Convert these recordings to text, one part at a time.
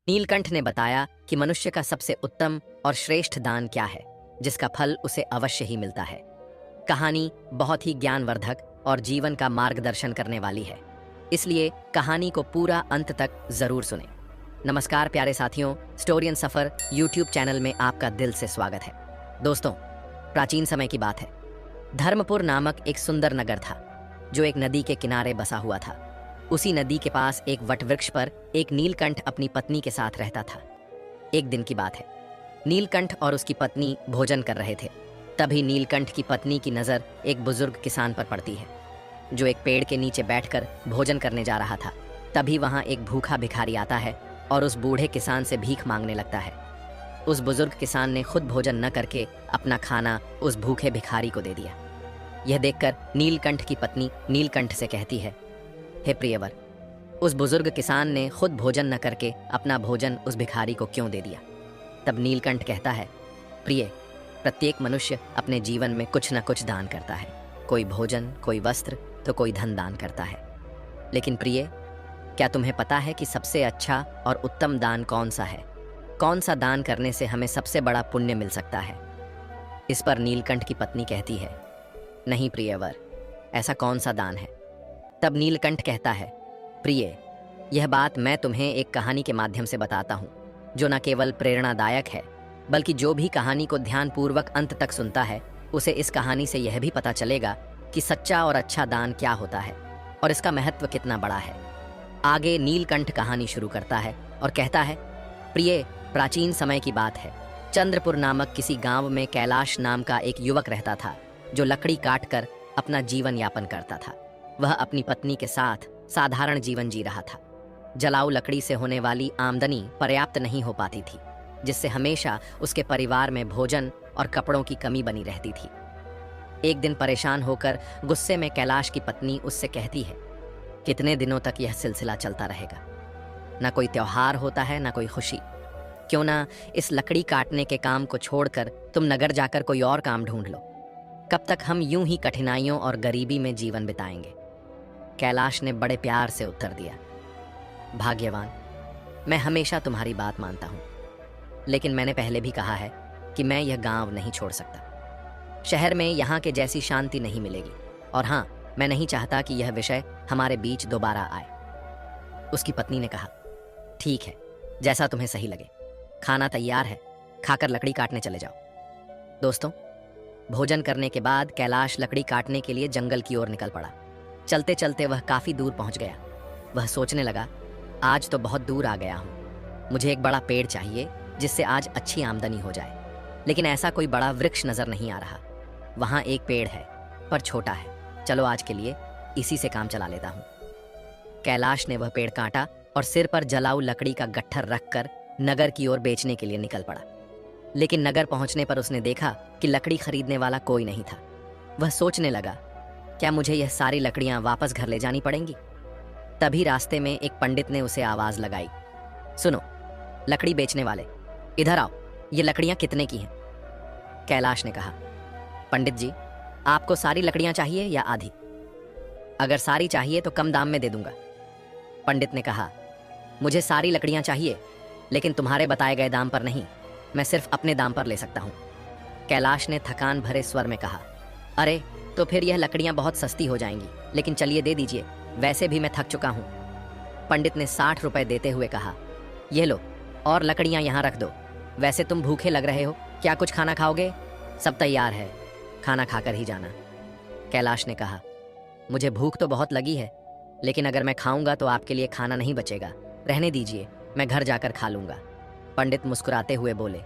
नीलकंठ ने बताया कि मनुष्य का सबसे उत्तम और श्रेष्ठ दान क्या है, जिसका फल उसे अवश्य ही मिलता है। कहानी बहुत ही ज्ञानवर्धक और जीवन का मार्गदर्शन करने वाली है, इसलिए कहानी को पूरा अंत तक जरूर सुने। नमस्कार प्यारे साथियों, स्टोरियन सफर यूट्यूब चैनल में आपका दिल से स्वागत है। दोस्तों, प्राचीन समय की बात है। धर्मपुर नामक एक सुंदर नगर था, जो एक नदी के किनारे बसा हुआ था। उसी नदी के पास एक वटवृक्ष पर एक नीलकंठ अपनी पत्नी के साथ रहता था। एक दिन की बात है, नीलकंठ और उसकी पत्नी भोजन कर रहे थे। तभी नीलकंठ की पत्नी की नज़र एक बुजुर्ग किसान पर पड़ती है, जो एक पेड़ के नीचे बैठकर भोजन करने जा रहा था। तभी वहां एक भूखा भिखारी आता है और उस बूढ़े किसान से भीख मांगने लगता है। उस बुजुर्ग किसान ने खुद भोजन न करके अपना खाना उस भूखे भिखारी को दे दिया। यह देखकर नीलकंठ की पत्नी नीलकंठ से कहती है, हे प्रियवर, उस बुजुर्ग किसान ने खुद भोजन न करके अपना भोजन उस भिखारी को क्यों दे दिया? तब नीलकंठ कहता है, प्रिय, प्रत्येक मनुष्य अपने जीवन में कुछ न कुछ दान करता है। कोई भोजन, कोई वस्त्र, तो कोई धन दान करता है। लेकिन प्रिय, क्या तुम्हें पता है कि सबसे अच्छा और उत्तम दान कौन सा है? कौन सा दान करने से हमें सबसे बड़ा पुण्य मिल सकता है? इस पर नीलकंठ की पत्नी कहती है, नहीं प्रियवर, ऐसा कौन सा दान है? तब नीलकंठ कहता है, प्रिय, यह बात मैं तुम्हें एक कहानी के माध्यम से बताता हूँ, जो न केवल प्रेरणादायक है, बल्कि जो भी कहानी को ध्यानपूर्वक अंत तक सुनता है, उसे इस कहानी से यह भी पता चलेगा कि सच्चा और अच्छा दान क्या होता है और इसका महत्व कितना बड़ा है। आगे नीलकंठ कहानी शुरू करता है और कहता है, प्रिय, प्राचीन समय की बात है। चंद्रपुर नामक किसी गांव में कैलाश नाम का एक युवक रहता था, जो लकड़ी काटकर अपना जीवन यापन करता था। वह अपनी पत्नी के साथ साधारण जीवन जी रहा था। जलाऊ लकड़ी से होने वाली आमदनी पर्याप्त नहीं हो पाती थी, जिससे हमेशा उसके परिवार में भोजन और कपड़ों की कमी बनी रहती थी। एक दिन परेशान होकर गुस्से में कैलाश की पत्नी उससे कहती है, कितने दिनों तक यह सिलसिला चलता रहेगा? ना कोई त्योहार होता है, ना कोई खुशी। क्यों ना इस लकड़ी काटने के काम को छोड़कर तुम नगर जाकर कोई और काम ढूंढ लो। कब तक हम यूं ही कठिनाइयों और गरीबी में जीवन बिताएंगे? कैलाश ने बड़े प्यार से उत्तर दिया, भाग्यवान, मैं हमेशा तुम्हारी बात मानता हूं, लेकिन मैंने पहले भी कहा है कि मैं यह गांव नहीं छोड़ सकता। शहर में यहाँ के जैसी शांति नहीं मिलेगी, और हाँ, मैं नहीं चाहता कि यह विषय हमारे बीच दोबारा आए। उसकी पत्नी ने कहा, ठीक है, जैसा तुम्हें सही लगे। खाना तैयार है, खाकर लकड़ी काटने चले जाओ। दोस्तों, भोजन करने के बाद कैलाश लकड़ी काटने के लिए जंगल की ओर निकल पड़ा। चलते चलते वह काफी दूर पहुंच गया। वह सोचने लगा, आज तो बहुत दूर आ गया हूं। मुझे एक बड़ा पेड़ चाहिए जिससे आज अच्छी आमदनी हो जाए। लेकिन ऐसा कोई बड़ा वृक्ष नजर नहीं आ रहा। वहां एक पेड़ है, पर छोटा है। चलो आज के लिए इसी से काम चला लेता हूं। कैलाश ने वह पेड़ काटा और सिर पर जलाऊ लकड़ी का गट्ठर रखकर नगर की ओर बेचने के लिए निकल पड़ा। लेकिन नगर पहुंचने पर उसने देखा कि लकड़ी खरीदने वाला कोई नहीं था। वह सोचने लगा, क्या मुझे यह सारी लकड़ियां वापस घर ले जानी पड़ेंगी? तभी रास्ते में एक पंडित ने उसे आवाज लगाई, सुनो लकड़ी बेचने वाले, इधर आओ, ये लकड़ियां कितने की हैं? कैलाश ने कहा, पंडित जी, आपको सारी लकड़ियां चाहिए या आधी? अगर सारी चाहिए तो कम दाम में दे दूंगा। पंडित ने कहा, मुझे सारी लकड़ियां चाहिए, लेकिन तुम्हारे बताए गए दाम पर नहीं, मैं सिर्फ अपने दाम पर ले सकता हूं। कैलाश ने थकान भरे स्वर में कहा, अरे तो फिर यह लकड़ियां बहुत सस्ती हो जाएंगी, लेकिन चलिए दे दीजिए, वैसे भी मैं थक चुका हूं। पंडित ने 60 रुपए देते हुए कहा, यह लो, और लकड़ियां यहां रख दो। वैसे तुम भूखे लग रहे हो, क्या कुछ खाना खाओगे? सब तैयार है, खाना खाकर ही जाना। कैलाश ने कहा, मुझे भूख तो बहुत लगी है, लेकिन अगर मैं खाऊंगा तो आपके लिए खाना नहीं बचेगा। रहने दीजिए, मैं घर जाकर खा लूंगा। पंडित मुस्कुराते हुए बोले,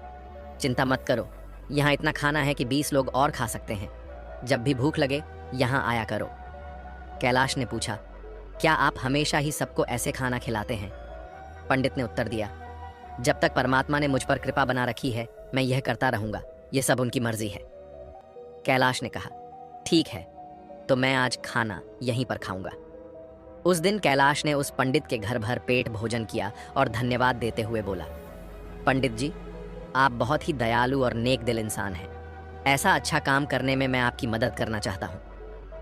चिंता मत करो, यहाँ इतना खाना है कि 20 लोग और खा सकते हैं। जब भी भूख लगे यहाँ आया करो। कैलाश ने पूछा, क्या आप हमेशा ही सबको ऐसे खाना खिलाते हैं? पंडित ने उत्तर दिया, जब तक परमात्मा ने मुझ पर कृपा बना रखी है, मैं यह करता रहूंगा, यह सब उनकी मर्जी है। कैलाश ने कहा, ठीक है, तो मैं आज खाना यहीं पर खाऊंगा। उस दिन कैलाश ने उस पंडित के घर भर पेट भोजन किया और धन्यवाद देते हुए बोला, पंडित जी, आप बहुत ही दयालु और नेक दिल इंसान हैं। ऐसा अच्छा काम करने में मैं आपकी मदद करना चाहता हूँ।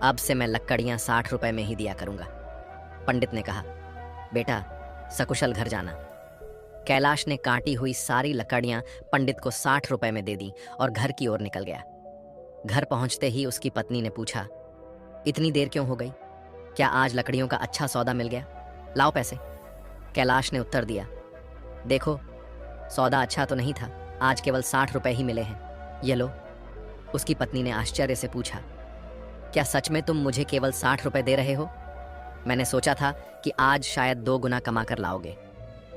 अब से मैं लकड़ियाँ 60 रुपए में ही दिया करूँगा। पंडित ने कहा, बेटा सकुशल घर जाना। कैलाश ने काटी हुई सारी लकड़ियां पंडित को 60 रुपए में दे दी और घर की ओर निकल गया। घर पहुंचते ही उसकी पत्नी ने पूछा, इतनी देर क्यों हो गई? क्या आज लकड़ियों का अच्छा सौदा मिल गया? लाओ पैसे। कैलाश ने उत्तर दिया, देखो, सौदा अच्छा तो नहीं था, आज केवल 60 रुपए ही मिले हैं, ये लो। उसकी पत्नी ने आश्चर्य से पूछा, क्या सच में तुम मुझे केवल 60 रुपए दे रहे हो? मैंने सोचा था कि आज शायद 2 गुना कमा कर लाओगे,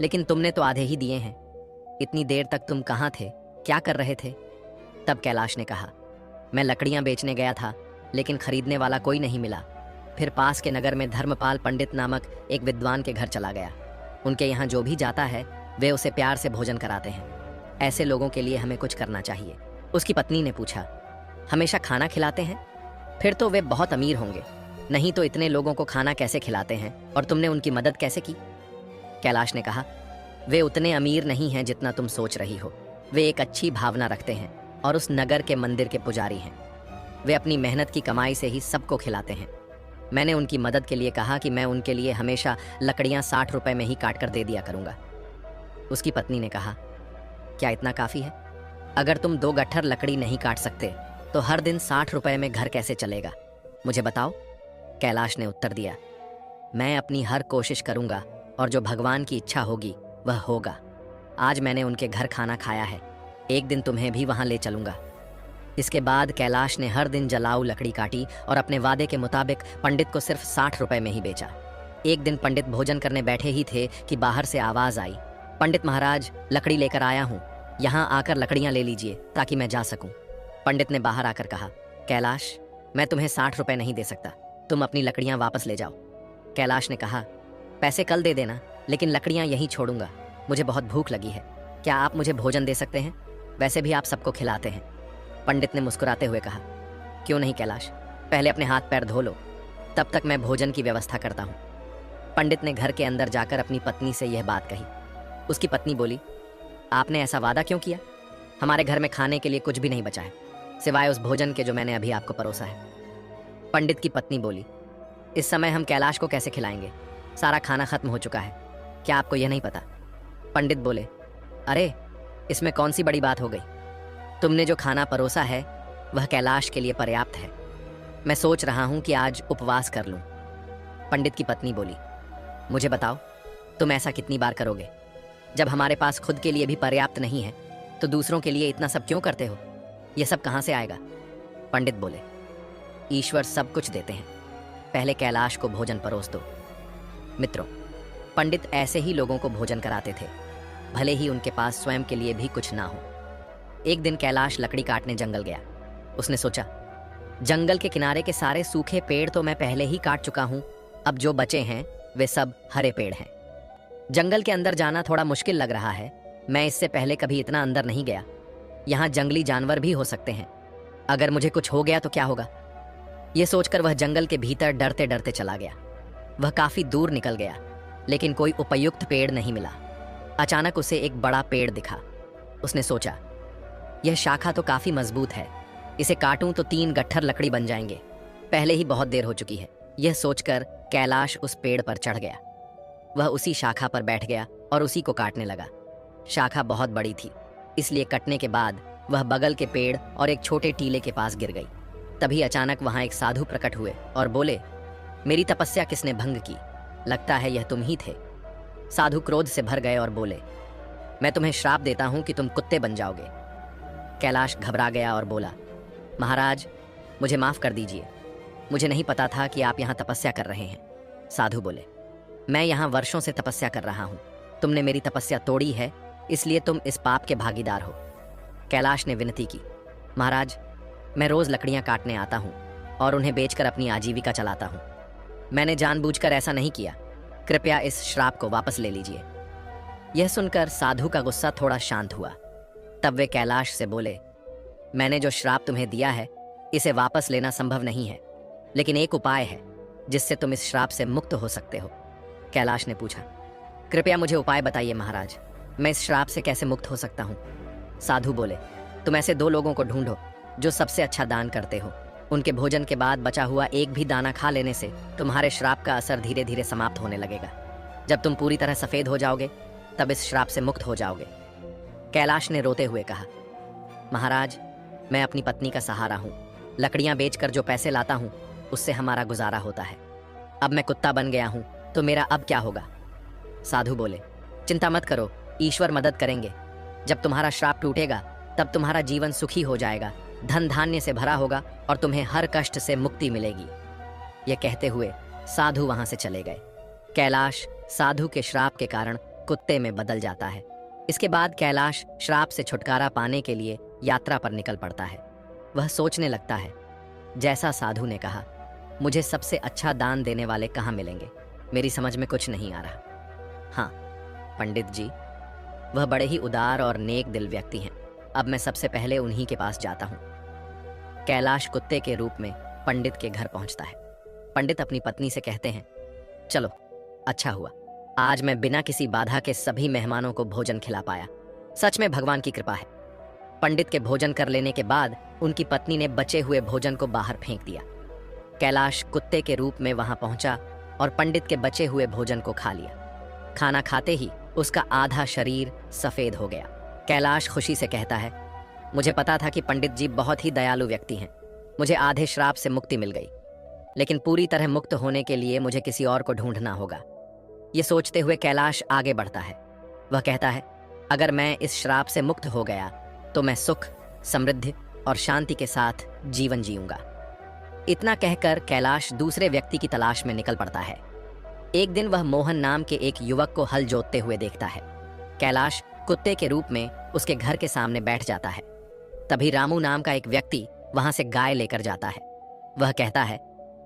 लेकिन तुमने तो आधे ही दिए हैं। इतनी देर तक तुम कहाँ थे, क्या कर रहे थे? तब कैलाश ने कहा, मैं लकड़ियां बेचने गया था, लेकिन खरीदने वाला कोई नहीं मिला। फिर पास के नगर में धर्मपाल पंडित नामक एक विद्वान के घर चला गया। उनके यहाँ जो भी जाता है वे उसे प्यार से भोजन कराते हैं। ऐसे लोगों के लिए हमें कुछ करना चाहिए। उसकी पत्नी ने पूछा, हमेशा खाना खिलाते हैं? फिर तो वे बहुत अमीर होंगे, नहीं तो इतने लोगों को खाना कैसे खिलाते हैं और तुमने उनकी मदद कैसे की? कैलाश ने कहा, वे उतने अमीर नहीं हैं जितना तुम सोच रही हो। वे एक अच्छी भावना रखते हैं और उस नगर के मंदिर के पुजारी हैं। वे अपनी मेहनत की कमाई से ही सबको खिलाते हैं। मैंने उनकी मदद के लिए कहा कि मैं उनके लिए हमेशा लकड़ियां 60 रुपए में ही काट कर दे दिया करूंगा। उसकी पत्नी ने कहा, क्या इतना काफी है? अगर तुम 2 गट्ठर लकड़ी नहीं काट सकते तो हर दिन 60 रुपए में घर कैसे चलेगा? मुझे बताओ। कैलाश ने उत्तर दिया, मैं अपनी हर कोशिश करूंगा और जो भगवान की इच्छा होगी वह होगा। आज मैंने उनके घर खाना खाया है, एक दिन तुम्हें भी वहां ले चलूंगा। इसके बाद कैलाश ने हर दिन जलाऊ लकड़ी काटी और अपने वादे के मुताबिक पंडित को सिर्फ 60 रुपए में ही बेचा। एक दिन पंडित भोजन करने बैठे ही थे कि बाहर से आवाज आई, पंडित महाराज, लकड़ी लेकर आया हूँ, यहाँ आकर लकड़ियाँ ले लीजिए ताकि मैं जा सकूं। पंडित ने बाहर आकर कहा, कैलाश, मैं तुम्हें 60 रुपए नहीं दे सकता, तुम अपनी लकड़ियाँ वापस ले जाओ। कैलाश ने कहा, पैसे कल दे देना, लेकिन लकड़ियाँ यहीं छोड़ूंगा, मुझे बहुत भूख लगी है। क्या आप मुझे भोजन दे सकते हैं? वैसे भी आप सबको खिलाते हैं। पंडित ने मुस्कुराते हुए कहा, क्यों नहीं कैलाश, पहले अपने हाथ पैर धो लो, तब तक मैं भोजन की व्यवस्था करता हूँ। पंडित ने घर के अंदर जाकर अपनी पत्नी से यह बात कही। उसकी पत्नी बोली, आपने ऐसा वादा क्यों किया? हमारे घर में खाने के लिए कुछ भी नहीं बचा है, सिवाय उस भोजन के जो मैंने अभी आपको परोसा है। पंडित की पत्नी बोली, इस समय हम कैलाश को कैसे खिलाएंगे? सारा खाना खत्म हो चुका है, क्या आपको यह नहीं पता? पंडित बोले, अरे इसमें कौन सी बड़ी बात हो गई? तुमने जो खाना परोसा है वह कैलाश के लिए पर्याप्त है। मैं सोच रहा हूं कि आज उपवास कर लूं। पंडित की पत्नी बोली, मुझे बताओ, तुम ऐसा कितनी बार करोगे? जब हमारे पास खुद के लिए भी पर्याप्त नहीं है तो दूसरों के लिए इतना सब क्यों करते हो? यह सब कहां से आएगा? पंडित बोले, ईश्वर सब कुछ देते हैं, पहले कैलाश को भोजन परोस दो। मित्रों, पंडित ऐसे ही लोगों को भोजन कराते थे, भले ही उनके पास स्वयं के लिए भी कुछ ना हो। एक दिन कैलाश लकड़ी काटने जंगल गया। उसने सोचा, जंगल के किनारे के सारे सूखे पेड़ तो मैं पहले ही काट चुका हूं, अब जो बचे हैं वे सब हरे पेड़ हैं। जंगल के अंदर जाना थोड़ा मुश्किल लग रहा है, मैं इससे पहले कभी इतना अंदर नहीं गया। यहाँ जंगली जानवर भी हो सकते हैं, अगर मुझे कुछ हो गया तो क्या होगा? यह सोचकर वह जंगल के भीतर डरते डरते चला गया। वह काफी दूर निकल गया, लेकिन कोई उपयुक्त पेड़ नहीं मिला। अचानक उसे एक बड़ा पेड़ दिखा। उसने सोचा, यह शाखा तो काफी मजबूत है, इसे काटूं तो 3 गट्ठर लकड़ी बन जाएंगे। पहले ही बहुत देर हो चुकी है। यह सोचकर कैलाश उस पेड़ पर चढ़ गया। वह उसी शाखा पर बैठ गया और उसी को काटने लगा। शाखा बहुत बड़ी थी, इसलिए कटने के बाद वह बगल के पेड़ और एक छोटे टीले के पास गिर गई। तभी अचानक वहां एक साधु प्रकट हुए और बोले, मेरी तपस्या किसने भंग की? लगता है यह तुम ही थे। साधु क्रोध से भर गए और बोले, मैं तुम्हें श्राप देता हूं कि तुम कुत्ते बन जाओगे। कैलाश घबरा गया और बोला, महाराज, मुझे माफ कर दीजिए, मुझे नहीं पता था कि आप यहाँ तपस्या कर रहे हैं। साधु बोले, मैं यहाँ वर्षों से तपस्या कर रहा हूँ, तुमने मेरी तपस्या तोड़ी है, इसलिए तुम इस पाप के भागीदार हो। कैलाश ने विनती की, महाराज, मैं रोज लकड़ियाँ काटने आता हूँ और उन्हें बेचकर अपनी आजीविका चलाता हूँ। मैंने जानबूझकर ऐसा नहीं किया, कृपया इस श्राप को वापस ले लीजिए। यह सुनकर साधु का गुस्सा थोड़ा शांत हुआ। तब वे कैलाश से बोले, मैंने जो श्राप तुम्हें दिया है इसे वापस लेना संभव नहीं है, लेकिन एक उपाय है जिससे तुम इस श्राप से मुक्त हो सकते हो। कैलाश ने पूछा, कृपया मुझे उपाय बताइए महाराज, मैं इस श्राप से कैसे मुक्त हो सकता हूँ? साधु बोले, तुम ऐसे 2 लोगों को ढूंढो जो सबसे अच्छा दान करते हो। उनके भोजन के बाद बचा हुआ एक भी दाना खा लेने से तुम्हारे श्राप का असर धीरे धीरे समाप्त होने लगेगा। जब तुम पूरी तरह सफेद हो जाओगे तब इस श्राप से मुक्त हो जाओगे। कैलाश ने रोते हुए कहा, महाराज, मैं अपनी पत्नी का सहारा हूँ। लकड़ियाँ बेचकर जो पैसे लाता हूँ उससे हमारा गुजारा होता है। अब मैं कुत्ता बन गया हूँ तो मेरा अब क्या होगा? साधु बोले, चिंता मत करो, ईश्वर मदद करेंगे। जब तुम्हारा श्राप टूटेगा तब तुम्हारा जीवन सुखी हो जाएगा, धन धान्य से भरा होगा और तुम्हें हर कष्ट से मुक्ति मिलेगी। यह कहते हुए साधु वहां से चले गए। कैलाश साधु के श्राप के कारण कुत्ते में बदल जाता है। इसके बाद कैलाश श्राप से छुटकारा पाने के लिए यात्रा पर निकल पड़ता है। वह सोचने लगता है, जैसा साधु ने कहा, मुझे सबसे अच्छा दान देने वाले कहाँ मिलेंगे? मेरी समझ में कुछ नहीं आ रहा। हाँ, पंडित जी, वह बड़े ही उदार और नेक दिल व्यक्ति हैं। अब मैं सबसे पहले उन्हीं के पास जाता हूँ। कैलाश कुत्ते के रूप में पंडित के घर पहुंचता है। पंडित अपनी पत्नी से कहते हैं, चलो, अच्छा हुआ, आज मैं बिना किसी बाधा के सभी मेहमानों को भोजन खिला पाया। सच में भगवान की कृपा है। पंडित के भोजन कर लेने के बाद उनकी पत्नी ने बचे हुए भोजन को बाहर फेंक दिया। कैलाश कुत्ते के रूप में वहां पहुंचा और पंडित के बचे हुए भोजन को खा लिया। खाना खाते ही उसका आधा शरीर सफेद हो गया। कैलाश खुशी से कहता है, मुझे पता था कि पंडित जी बहुत ही दयालु व्यक्ति हैं। मुझे आधे श्राप से मुक्ति मिल गई, लेकिन पूरी तरह मुक्त होने के लिए मुझे किसी और को ढूंढना होगा। ये सोचते हुए कैलाश आगे बढ़ता है। वह कहता है, अगर मैं इस श्राप से मुक्त हो गया तो मैं सुख, समृद्धि और शांति के साथ जीवन जीऊंगा। इतना कहकर कैलाश दूसरे व्यक्ति की तलाश में निकल पड़ता है। एक दिन वह मोहन नाम के एक युवक को हल जोतते हुए देखता है। कैलाश कुत्ते के रूप में उसके घर के सामने बैठ जाता है। तभी रामू नाम का एक व्यक्ति वहां से गाय लेकर जाता है। वह कहता है,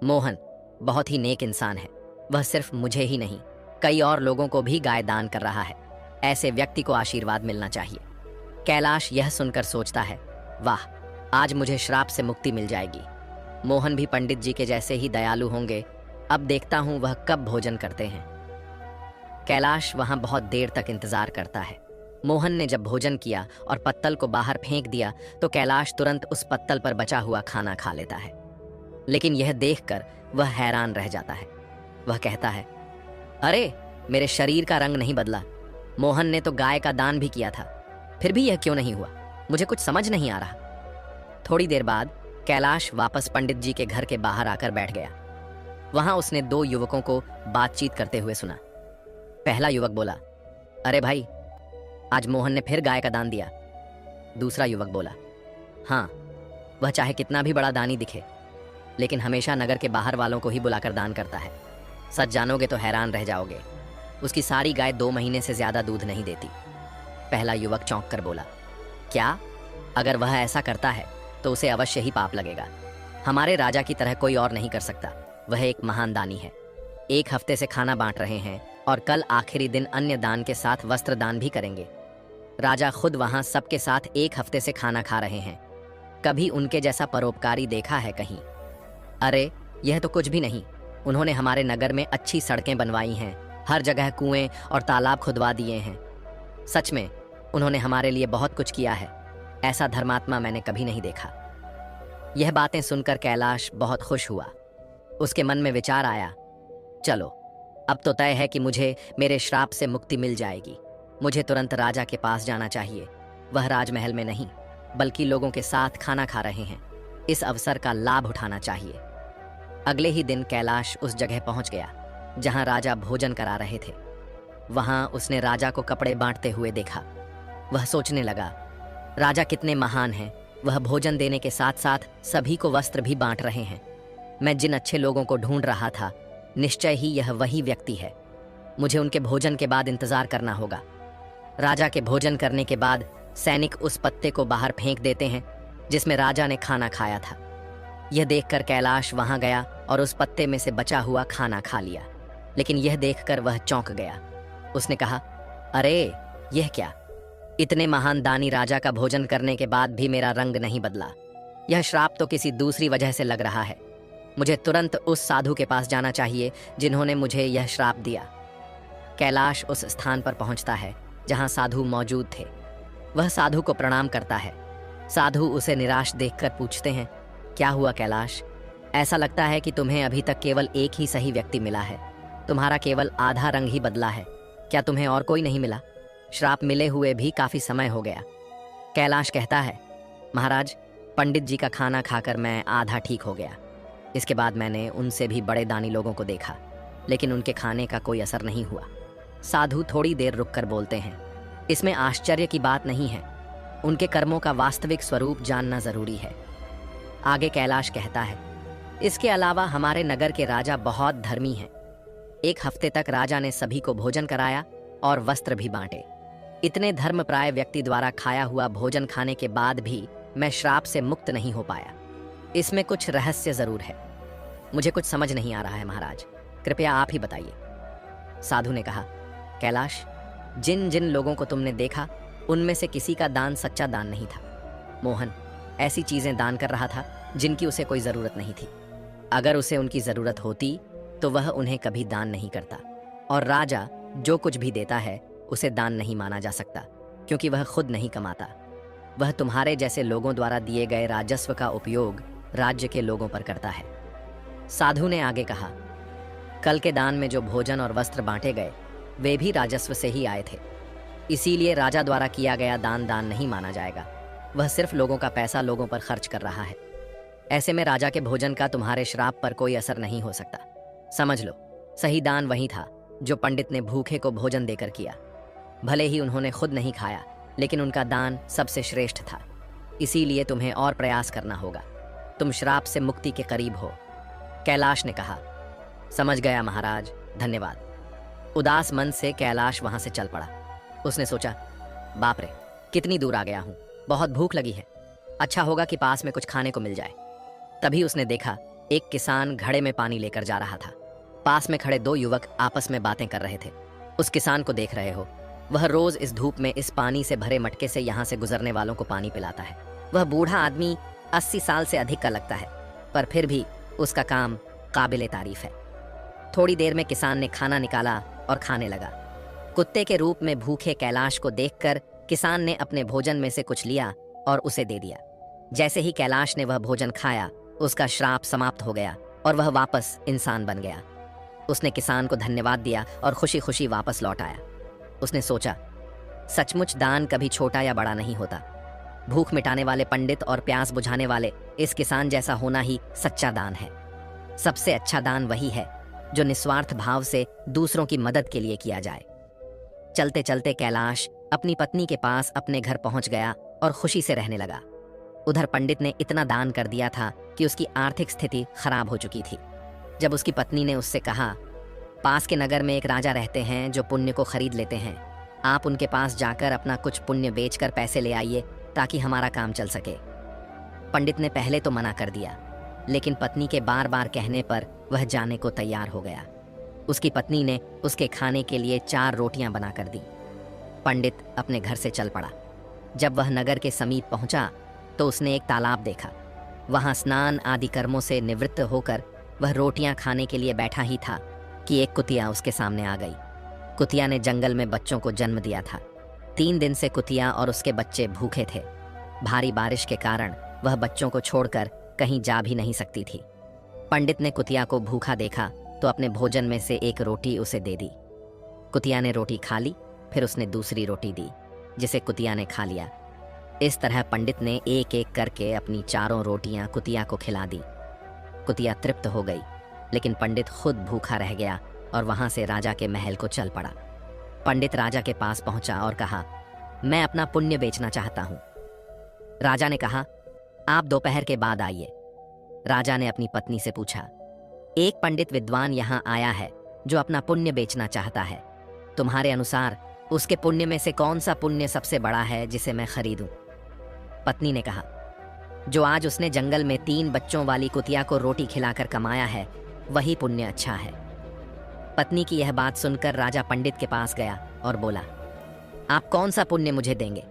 मोहन बहुत ही नेक इंसान है। वह सिर्फ मुझे ही नहीं, कई और लोगों को भी गाय दान कर रहा है। ऐसे व्यक्ति को आशीर्वाद मिलना चाहिए। कैलाश यह सुनकर सोचता है, वाह, आज मुझे श्राप से मुक्ति मिल जाएगी। मोहन भी पंडित जी के जैसे ही दयालु होंगे। अब देखता हूं वह कब भोजन करते हैं। कैलाश वहां बहुत देर तक इंतजार करता है। मोहन ने जब भोजन किया और पत्तल को बाहर फेंक दिया तो कैलाश तुरंत उस पत्तल पर बचा हुआ खाना खा लेता है। लेकिन यह देखकर वह हैरान रह जाता है। वह कहता है, अरे, मेरे शरीर का रंग नहीं बदला। मोहन ने तो गाय का दान भी किया था, फिर भी यह क्यों नहीं हुआ? मुझे कुछ समझ नहीं आ रहा। थोड़ी देर बाद कैलाश वापस पंडित जी के घर के बाहर आकर बैठ गया। वहां उसने दो युवकों को बातचीत करते हुए सुना। पहला युवक बोला, अरे भाई, आज मोहन ने फिर गाय का दान दिया। दूसरा युवक बोला, हाँ, वह चाहे कितना भी बड़ा दानी दिखे, लेकिन हमेशा नगर के बाहर वालों को ही बुलाकर दान करता है। सच जानोगे तो हैरान रह जाओगे। उसकी सारी गाय 2 महीने से ज्यादा दूध नहीं देती। पहला युवक चौंक कर बोला, क्या? अगर वह ऐसा करता है तो उसे अवश्य ही पाप लगेगा। हमारे राजा की तरह कोई और नहीं कर सकता। वह एक महान दानी है। 1 हफ्ते से खाना बांट रहे हैं और कल आखिरी दिन अन्य दान के साथ वस्त्र दान भी करेंगे। राजा खुद वहां सबके साथ 1 हफ्ते से खाना खा रहे हैं। कभी उनके जैसा परोपकारी देखा है कहीं? अरे, यह तो कुछ भी नहीं। उन्होंने हमारे नगर में अच्छी सड़कें बनवाई हैं, हर जगह कुएं और तालाब खुदवा दिए हैं। सच में उन्होंने हमारे लिए बहुत कुछ किया है। ऐसा धर्मात्मा मैंने कभी नहीं देखा। यह बातें सुनकर कैलाश बहुत खुश हुआ। उसके मन में विचार आया, चलो, अब तो तय है कि मुझे मेरे श्राप से मुक्ति मिल जाएगी। मुझे तुरंत राजा के पास जाना चाहिए। वह राजमहल में नहीं, बल्कि लोगों के साथ खाना खा रहे हैं। इस अवसर का लाभ उठाना चाहिए। अगले ही दिन कैलाश उस जगह पहुंच गया जहां राजा भोजन करा रहे थे। वहां उसने राजा को कपड़े बांटते हुए देखा। वह सोचने लगा, राजा कितने महान हैं। वह भोजन देने के साथ साथ सभी को वस्त्र भी बांट रहे हैं। मैं जिन अच्छे लोगों को ढूंढ रहा था, निश्चय ही यह वही व्यक्ति है। मुझे उनके भोजन के बाद इंतजार करना होगा। राजा के भोजन करने के बाद सैनिक उस पत्ते को बाहर फेंक देते हैं जिसमें राजा ने खाना खाया था। यह देखकर कैलाश वहां गया और उस पत्ते में से बचा हुआ खाना खा लिया। लेकिन यह देखकर वह चौंक गया। उसने कहा, अरे, यह क्या? इतने महान दानी राजा का भोजन करने के बाद भी मेरा रंग नहीं बदला। यह श्राप तो किसी दूसरी वजह से लग रहा है। मुझे तुरंत उस साधु के पास जाना चाहिए जिन्होंने मुझे यह श्राप दिया। कैलाश उस स्थान पर पहुंचता है जहां साधु मौजूद थे। वह साधु को प्रणाम करता है। साधु उसे निराश देखकर पूछते हैं, क्या हुआ कैलाश? ऐसा लगता है कि तुम्हें अभी तक केवल एक ही सही व्यक्ति मिला है। तुम्हारा केवल आधा रंग ही बदला है। क्या तुम्हें और कोई नहीं मिला? श्राप मिले हुए भी काफी समय हो गया। कैलाश कहता है, महाराज, पंडित जी का खाना खाकर मैं आधा ठीक हो गया। इसके बाद मैंने उनसे भी बड़े दानी लोगों को देखा, लेकिन उनके खाने का कोई असर नहीं हुआ। साधु थोड़ी देर रुककर बोलते हैं, इसमें आश्चर्य की बात नहीं है, उनके कर्मों का वास्तविक स्वरूप जानना जरूरी है। आगे कैलाश कहता है, इसके अलावा हमारे नगर के राजा बहुत धर्मी हैं। 1 हफ्ते तक राजा ने सभी को भोजन कराया और वस्त्र भी बांटे। इतने धर्मप्राय व्यक्ति द्वारा खाया हुआ भोजन खाने के बाद भी मैं श्राप से मुक्त नहीं हो पाया। इसमें कुछ रहस्य जरूर है। मुझे कुछ समझ नहीं आ रहा है महाराज, कृपया आप ही बताइए। साधु ने कहा, कैलाश, जिन जिन लोगों को तुमने देखा उनमें से किसी का दान सच्चा दान नहीं था। मोहन ऐसी चीजें दान कर रहा था जिनकी उसे कोई जरूरत नहीं थी। अगर उसे उनकी जरूरत होती तो वह उन्हें कभी दान नहीं करता। और राजा जो कुछ भी देता है उसे दान नहीं माना जा सकता, क्योंकि वह खुद नहीं कमाता। वह तुम्हारे जैसे लोगों द्वारा दिए गए राजस्व का उपयोग राज्य के लोगों पर करता है। साधु ने आगे कहा, कल के दान में जो भोजन और वस्त्र बांटे गए वे भी राजस्व से ही आए थे। इसीलिए राजा द्वारा किया गया दान दान नहीं माना जाएगा। वह सिर्फ लोगों का पैसा लोगों पर खर्च कर रहा है। ऐसे में राजा के भोजन का तुम्हारे श्राप पर कोई असर नहीं हो सकता। समझ लो, सही दान वही था जो पंडित ने भूखे को भोजन देकर किया। भले ही उन्होंने खुद नहीं खाया, लेकिन उनका दान सबसे श्रेष्ठ था। इसीलिए तुम्हें और प्रयास करना होगा। तुम श्राप से मुक्ति के करीब हो। कैलाश ने कहा, समझ गया महाराज, धन्यवाद। उदास मन से कैलाश वहां से चल पड़ा। उसने सोचा, बाप रे, कितनी दूर आ गया हूं, बहुत भूख लगी है। अच्छा होगा कि पास में कुछ खाने को मिल जाए। तभी उसने देखा एक किसान घड़े में पानी लेकर जा रहा था। पास में खड़े 2 युवक आपस में बातें कर रहे थे। उस किसान को देख रहे हो, वह रोज इस धूप में इस पानी से भरे मटके से यहाँ से गुजरने वालों को पानी पिलाता है। वह बूढ़ा आदमी 80 साल से अधिक का लगता है, पर फिर भी उसका काम काबिले तारीफ है। थोड़ी देर में किसान ने खाना निकाला और खाने लगा। कुत्ते के रूप में भूखे कैलाश को देखकर किसान ने अपने भोजन में से कुछ लिया और उसे दे दिया। जैसे ही कैलाश ने वह भोजन खाया, उसका श्राप समाप्त हो गया और वह वापस इंसान बन गया। उसने किसान को धन्यवाद दिया और खुशी खुशी वापस लौट आया। उसने सोचा, सचमुच दान कभी छोटा या बड़ा नहीं होता। भूख मिटाने वाले पंडित और प्यास बुझाने वाले इस किसान जैसा होना ही सच्चा दान है। सबसे अच्छा दान वही है जो निस्वार्थ भाव से दूसरों की मदद के लिए किया जाए। चलते चलते कैलाश अपनी पत्नी के पास अपने घर पहुंच गया और खुशी से रहने लगा। उधर पंडित ने इतना दान कर दिया था कि उसकी आर्थिक स्थिति खराब हो चुकी थी। जब उसकी पत्नी ने उससे कहा, पास के नगर में एक राजा रहते हैं जो पुण्य को खरीद लेते हैं, आप उनके पास जाकर अपना कुछ पुण्य बेचकर पैसे ले आइए ताकि हमारा काम चल सके। पंडित ने पहले तो मना कर दिया, लेकिन पत्नी के बार बार कहने पर वह जाने को तैयार हो गया। उसकी पत्नी ने उसके खाने के लिए 4 रोटियां बनाकर दी। पंडित अपने घर से चल पड़ा। जब वह नगर के समीप पहुंचा तो उसने एक तालाब देखा। वहां स्नान आदि कर्मों से निवृत्त होकर वह रोटियां खाने के लिए बैठा ही था कि एक कुतिया उसके सामने आ गई। कुतिया ने जंगल में बच्चों को जन्म दिया था। 3 दिन से कुतिया और उसके बच्चे भूखे थे। भारी बारिश के कारण वह बच्चों को छोड़कर कहीं जा भी नहीं सकती थी। पंडित ने कुतिया को भूखा देखा तो अपने भोजन में से एक रोटी उसे दे दी। कुतिया ने रोटी खा ली, फिर उसने दूसरी रोटी दी, जिसे कुतिया ने खा लिया। इस तरह पंडित ने एक एक करके अपनी 4 रोटियां कुतिया को खिला दी। कुतिया तृप्त हो गई, लेकिन पंडित खुद भूखा रह गया और वहां से राजा के महल को चल पड़ा। पंडित राजा के पास पहुंचा और कहा, मैं अपना पुण्य बेचना चाहता हूं। राजा ने कहा, आप दोपहर के बाद आइए। राजा ने अपनी पत्नी से पूछा, एक पंडित विद्वान यहाँ आया है जो अपना पुण्य बेचना चाहता है। तुम्हारे अनुसार उसके पुण्य में से कौन सा पुण्य सबसे बड़ा है जिसे मैं खरीदूं? पत्नी ने कहा, जो आज उसने जंगल में 3 बच्चों वाली कुतिया को रोटी खिलाकर कमाया है, वही पुण्य अच्छा है। पत्नी की यह बात सुनकर राजा पंडित के पास गया और बोला, आप कौन सा पुण्य मुझे देंगे?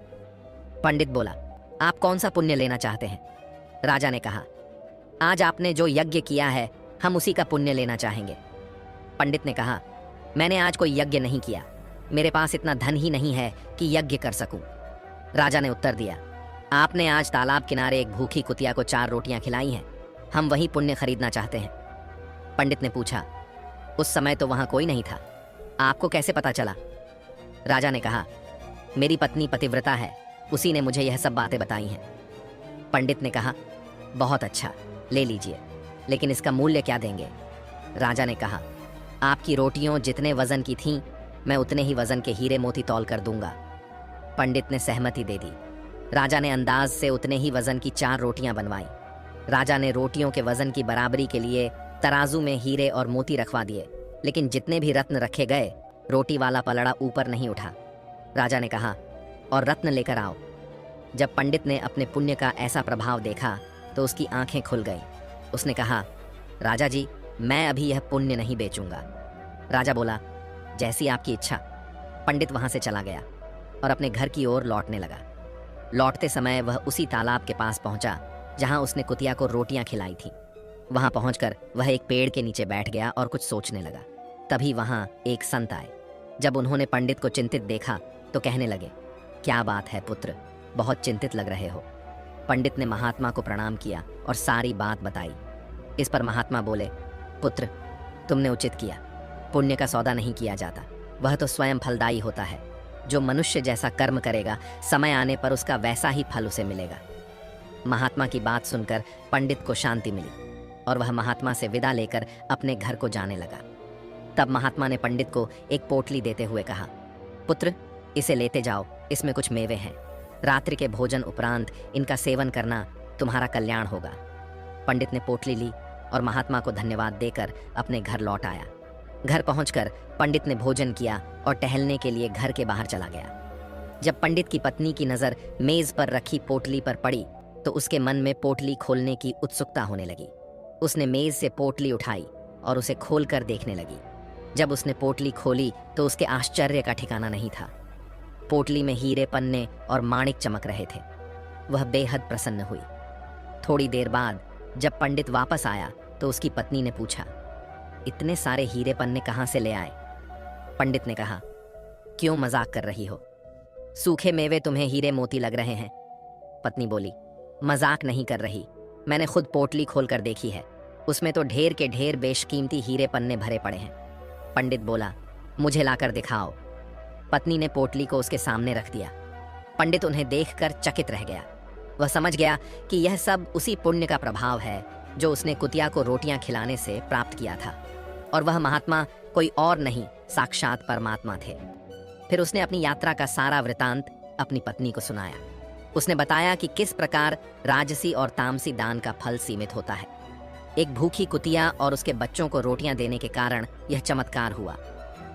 पंडित बोला, आप कौन सा पुण्य लेना चाहते हैं? राजा ने कहा, आज आपने जो यज्ञ किया है हम उसी का पुण्य लेना चाहेंगे। पंडित ने कहा, मैंने आज कोई यज्ञ नहीं किया, मेरे पास इतना धन ही नहीं है कि यज्ञ कर सकूं। राजा ने उत्तर दिया, आपने आज तालाब किनारे एक भूखी कुतिया को 4 रोटियां खिलाई हैं, हम वही पुण्य खरीदना चाहते हैं। पंडित ने पूछा, उस समय तो वहां कोई नहीं था, आपको कैसे पता चला? राजा ने कहा, मेरी पत्नी पतिव्रता है, उसी ने मुझे यह सब बातें बताई हैं। पंडित ने कहा, बहुत अच्छा, ले लीजिए, लेकिन इसका मूल्य क्या देंगे? राजा ने कहा, आपकी रोटियों जितने वजन की थीं, मैं उतने ही वजन के हीरे मोती तौल कर दूंगा। पंडित ने सहमति दे दी। राजा ने अंदाज से उतने ही वजन की 4 रोटियां बनवाई। राजा ने रोटियों के वजन की बराबरी के लिए तराजू में हीरे और मोती रखवा दिए, लेकिन जितने भी रत्न रखे गए, रोटी वाला पलड़ा ऊपर नहीं उठा। राजा ने कहा, और रत्न लेकर आओ। जब पंडित ने अपने पुण्य का ऐसा प्रभाव देखा तो उसकी आंखें खुल गईं। उसने कहा, राजा जी, मैं अभी यह पुण्य नहीं बेचूंगा। राजा बोला, जैसी आपकी इच्छा। पंडित वहां से चला गया और अपने घर की ओर लौटने लगा। लौटते समय वह उसी तालाब के पास पहुंचा जहां उसने कुतिया को रोटियां खिलाई थी। वहां पहुंचकर वह एक पेड़ के नीचे बैठ गया और कुछ सोचने लगा। तभी वहां एक संत आए। जब उन्होंने पंडित को चिंतित देखा तो कहने लगे, क्या बात है पुत्र, बहुत चिंतित लग रहे हो। पंडित ने महात्मा को प्रणाम किया और सारी बात बताई। इस पर महात्मा बोले, पुत्र, तुमने उचित किया। पुण्य का सौदा नहीं किया जाता, वह तो स्वयं फलदायी होता है। जो मनुष्य जैसा कर्म करेगा, समय आने पर उसका वैसा ही फल उसे मिलेगा। महात्मा की बात सुनकर पंडित को शांति मिली और वह महात्मा से विदा लेकर अपने घर को जाने लगा। तब महात्मा ने पंडित को एक पोटली देते हुए कहा, पुत्र, इसे लेते जाओ, इसमें कुछ मेवे हैं। रात्रि के भोजन उपरांत इनका सेवन करना, तुम्हारा कल्याण होगा। पंडित ने पोटली ली और महात्मा को धन्यवाद देकर अपने घर लौट आया। घर पहुंचकर पंडित ने भोजन किया और टहलने के लिए घर के बाहर चला गया। जब पंडित की पत्नी की नजर मेज पर रखी पोटली पर पड़ी तो उसके मन में पोटली खोलने की उत्सुकता होने लगी। उसने मेज से पोटली उठाई और उसे खोलकर देखने लगी। जब उसने पोटली खोली तो उसके आश्चर्य का ठिकाना नहीं था। पोटली में हीरे, पन्ने और माणिक चमक रहे थे। वह बेहद प्रसन्न हुई। थोड़ी देर बाद जब पंडित वापस आया तो उसकी पत्नी ने पूछा, इतने सारे हीरे पन्ने कहाँ से ले आए? पंडित ने कहा, क्यों मजाक कर रही हो? सूखे मेवे तुम्हें हीरे मोती लग रहे हैं। पत्नी बोली, मजाक नहीं कर रही, मैंने खुद पोटली खोलकर देखी है, उसमें तो ढेर के ढेर बेशकीमती हीरे पन्ने भरे पड़े हैं। पंडित बोला, मुझे लाकर दिखाओ। पत्नी ने पोटली को उसके सामने रख दिया। पंडित उन्हें देखकर चकित रह गया। वह समझ गया कि यह सब उसी पुण्य का प्रभाव है जो उसने कुतिया को रोटियां खिलाने से प्राप्त किया था, और वह महात्मा कोई और नहीं, साक्षात परमात्मा थे। फिर उसने अपनी यात्रा का सारा वृतांत अपनी पत्नी को सुनाया। उसने बताया कि किस प्रकार राजसी और तामसी दान का फल सीमित होता है। एक भूखी कुतिया और उसके बच्चों को रोटियां देने के कारण यह चमत्कार हुआ।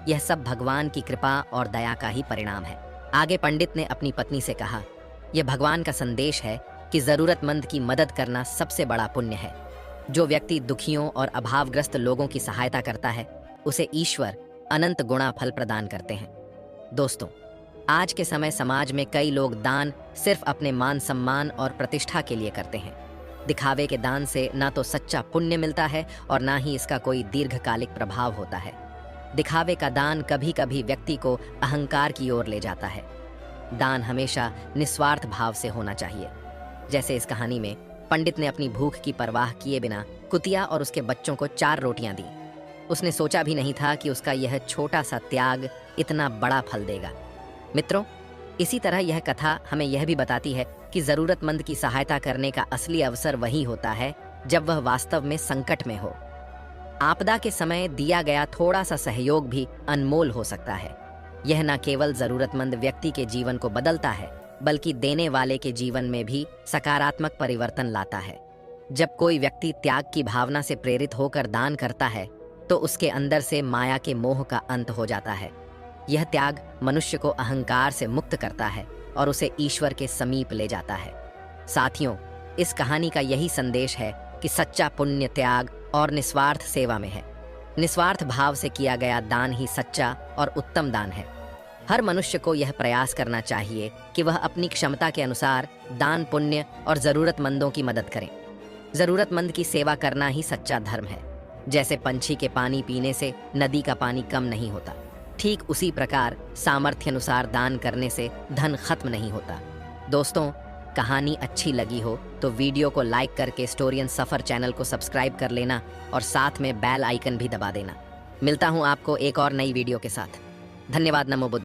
यह सब भगवान की कृपा और दया का ही परिणाम है। आगे पंडित ने अपनी पत्नी से कहा, यह भगवान का संदेश है कि जरूरतमंद की मदद करना सबसे बड़ा पुण्य है। जो व्यक्ति दुखियों और अभावग्रस्त लोगों की सहायता करता है, उसे ईश्वर अनंत गुणा फल प्रदान करते हैं। दोस्तों, आज के समय समाज में कई लोग दान सिर्फ अपने मान सम्मान और प्रतिष्ठा के लिए करते हैं। दिखावे के दान से ना तो सच्चा पुण्य मिलता है और ना ही इसका कोई दीर्घकालिक प्रभाव होता है। दिखावे का दान कभी कभी व्यक्ति को अहंकार की ओर ले जाता है। दान हमेशा निस्वार्थ भाव से होना चाहिए। जैसे इस कहानी में पंडित ने अपनी भूख की परवाह किए बिना कुतिया और उसके बच्चों को 4 रोटियां दी। उसने सोचा भी नहीं था कि उसका यह छोटा सा त्याग इतना बड़ा फल देगा। मित्रों, इसी तरह यह कथा हमें यह भी बताती है कि जरूरतमंद की सहायता करने का असली अवसर वही होता है जब वह वास्तव में संकट में हो। आपदा के समय दिया गया थोड़ा सा सहयोग भी अनमोल हो सकता है। यह न केवल जरूरतमंद व्यक्ति के जीवन को बदलता है, बल्कि देने वाले के जीवन में भी सकारात्मक परिवर्तन लाता है। जब कोई व्यक्ति त्याग की भावना से प्रेरित होकर दान करता है, तो उसके अंदर से माया के मोह का अंत हो जाता है। यह त्याग मनुष्य को अहंकार से मुक्त करता है और उसे ईश्वर के समीप ले जाता है। साथियों, इस कहानी का यही संदेश है कि सच्चा पुण्य त्याग और निस्वार्थ सेवा में है। निस्वार्थ भाव से किया गया दान ही सच्चा और उत्तम दान है। हर मनुष्य को यह प्रयास करना चाहिए कि वह अपनी क्षमता के अनुसार दान पुण्य और जरूरतमंदों की मदद करें। जरूरतमंद की सेवा करना ही सच्चा धर्म है। जैसे पंछी के पानी पीने से नदी का पानी कम नहीं होता, ठीक उसी प्रकार सामर्थ्य अनुसार दान करने से धन खत्म नहीं होता। दोस्तों, कहानी अच्छी लगी हो तो वीडियो को लाइक करके स्टोरियन सफर चैनल को सब्सक्राइब कर लेना और साथ में बेल आइकन भी दबा देना। मिलता हूं आपको एक और नई वीडियो के साथ। धन्यवाद। नमो बुद्ध।